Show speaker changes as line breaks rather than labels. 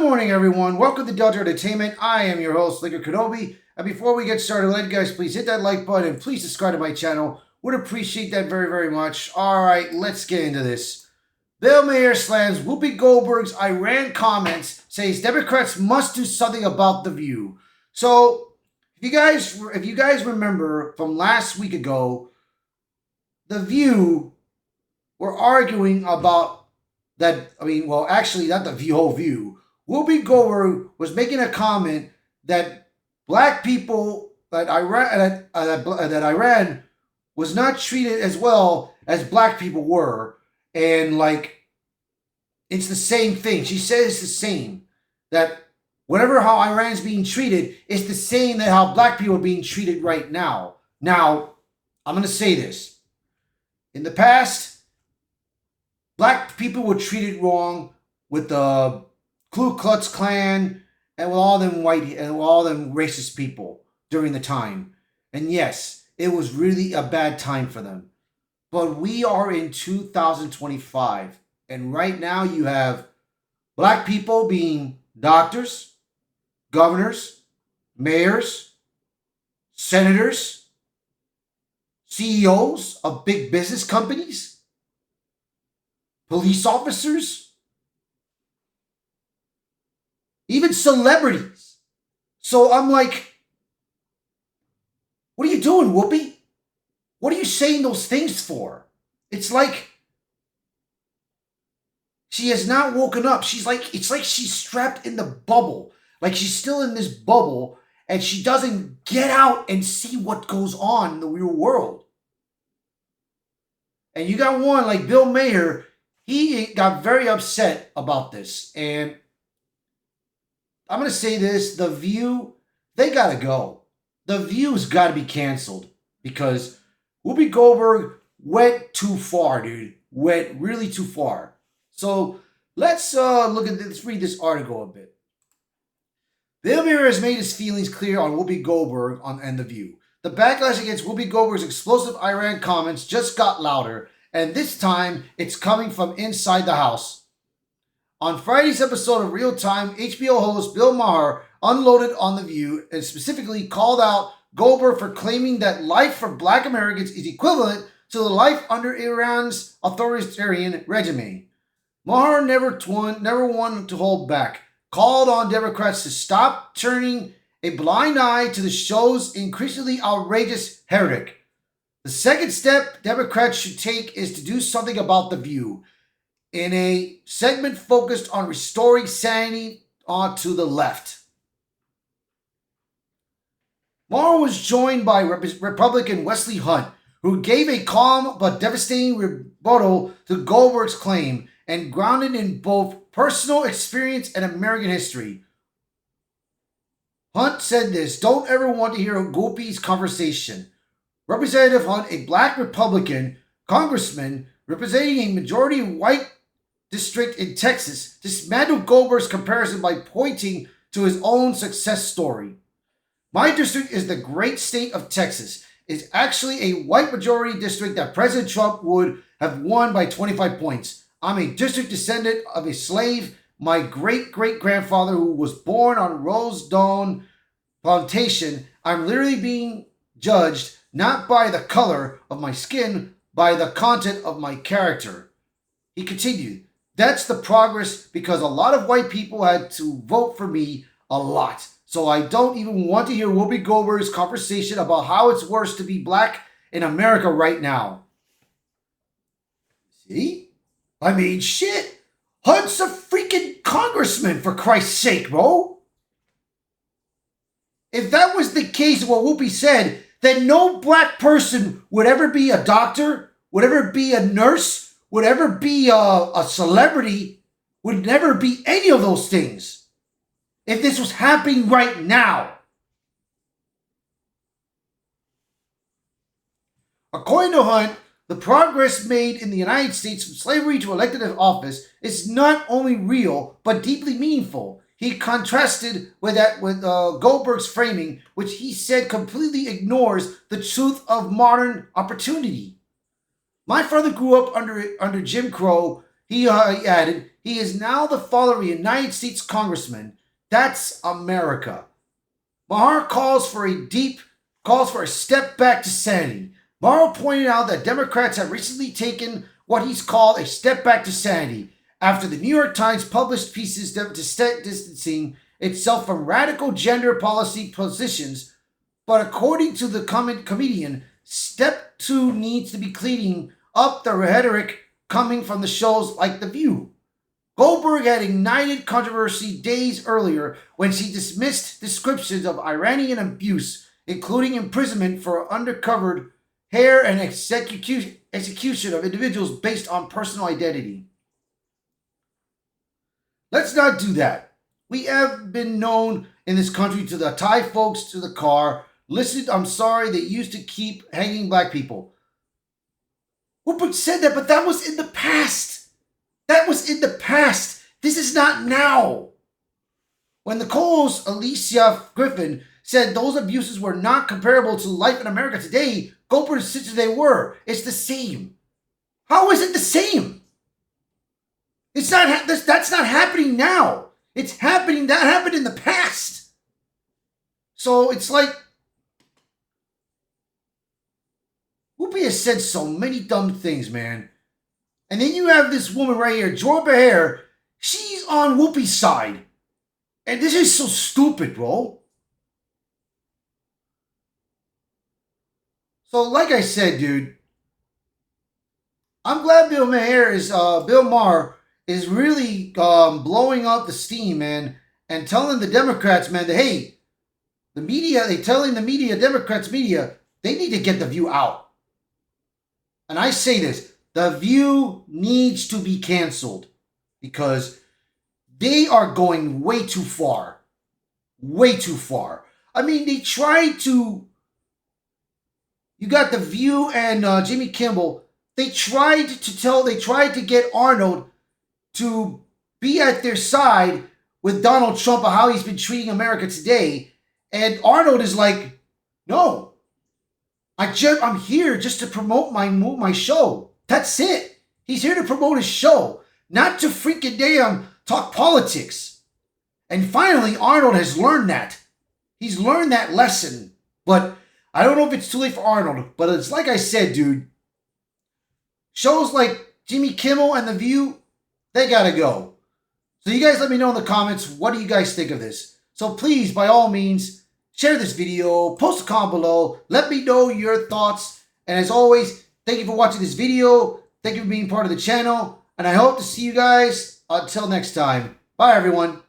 morning, everyone. Welcome to Delta Entertainment. I am your host, Liquor Kenobi. And before we get started, let you guys please hit that like button and please subscribe to my channel. Would appreciate that very, very much. All right, let's get into this. Bill Maher slams Whoopi Goldberg's Iran comments, says Democrats must do something about the view. So, if you guys remember from last week ago, the View were arguing about that. Actually, not the whole View. Whoopi Goldberg was making a comment that black people that Iran was not treated as well as black people were, and it's the same thing. She says it's the same, that how Iran's being treated, it's the same that how black people are being treated right now. Now, I'm going to say this. In the past, black people were treated wrong with the Ku Klux Klan and with all them racist people during the time. And yes, it was really a bad time for them. But we are in 2025. And right now you have black people being doctors, governors, mayors, senators, CEOs of big business companies, police officers, even celebrities. So I'm like, what are you doing, Whoopi? What are you saying those things for? It's like she has not woken up. It's like she's strapped in the bubble. Like she's still in this bubble and she doesn't get out and see what goes on in the real world. And you got one like Bill Maher, he got very upset about this. And I'm going to say this, The View, they got to go. The View's got to be canceled because Whoopi Goldberg went too far, dude. Went really too far. So let's read this article a bit. Bill Maher has made his feelings clear on Whoopi Goldberg and The View. The backlash against Whoopi Goldberg's explosive Iran comments just got louder, and this time it's coming from inside the house. On Friday's episode of Real Time, HBO host Bill Maher unloaded on The View and specifically called out Goldberg for claiming that life for black Americans is equivalent to the life under Iran's authoritarian regime. Maher never wanted to hold back, called on Democrats to stop turning a blind eye to the show's increasingly outrageous heretic. The second step Democrats should take is to do something about The View, in a segment focused on restoring sanity onto the left. Maher was joined by Republican Wesley Hunt, who gave a calm but devastating rebuttal to Goldberg's claim and grounded in both personal experience and American history. Hunt said this: "Don't ever want to hear Whoopi's conversation." Representative Hunt, a black Republican congressman representing a majority white district in Texas, dismantled Goldberg's comparison by pointing to his own success story. "My district is the great state of Texas. It's actually a white majority district that President Trump would have won by 25 points. I'm a district descendant of a slave. My great-great-grandfather, who was born on Rose Dawn Plantation. I'm literally being judged not by the color of my skin, by the content of my character." He continued, "That's the progress because a lot of white people had to vote for me a lot. So I don't even want to hear Whoopi Goldberg's conversation about how it's worse to be black in America right now." See? I mean, shit. Hunt's a freaking congressman, for Christ's sake, bro. If that was the case of what Whoopi said, then no black person would ever be a doctor, would ever be a nurse, would ever be a celebrity, would never be any of those things. If this was happening right now. According to Hunt, the progress made in the United States from slavery to elected office is not only real, but deeply meaningful. He contrasted with Goldberg's framing, which he said completely ignores the truth of modern opportunity. "My father grew up under Jim Crow. He added, he is now the father of a United States congressman. That's America. Maher calls for a step back to sanity. Maher pointed out that Democrats have recently taken what he's called a step back to sanity after the New York Times published pieces distancing itself from radical gender policy positions. But according to the comedian, step two needs to be cleaning up the rhetoric coming from the shows like The View. Goldberg had ignited controversy days earlier when she dismissed descriptions of Iranian abuse, including imprisonment for undercovered hair and execution of individuals based on personal identity. Let's not do that. We have been known in this country to tie folks to the car. Listen, I'm sorry, they used to keep hanging black people. Whoopi said that, but that was in the past. That was in the past. This is not now. When Nicole's Alicia Griffin said those abuses were not comparable to life in America today, Goldberg insisted they were. It's the same. How is it the same? It's not. That's not happening now. It's happening. That happened in the past. So it's like Whoopi has said so many dumb things, man. And then you have this woman right here, Joy Maher. She's on Whoopi's side. And this is so stupid, bro. So like I said, dude, I'm glad Bill Maher is really blowing up the steam, man, and telling the Democrats, man, that, hey, Democrats media, they need to get The View out. And I say this, The View needs to be canceled because they are going way too far. Way too far. I mean, they tried to... You got The View and Jimmy Kimmel. They tried to get Arnold to be at their side with Donald Trump of how he's been treating America today. And Arnold is like, no, I'm here just to promote my show. That's it. He's here to promote his show, not to freaking damn talk politics. And finally, Arnold has learned that. He's learned that lesson. But I don't know if it's too late for Arnold. But it's like I said, dude. Shows like Jimmy Kimmel and The View, they gotta go. So you guys let me know in the comments, what do you guys think of this? So please, by all means, share this video, post a comment below, let me know your thoughts. And as always, thank you for watching this video. Thank you for being part of the channel. And I hope to see you guys until next time. Bye, everyone.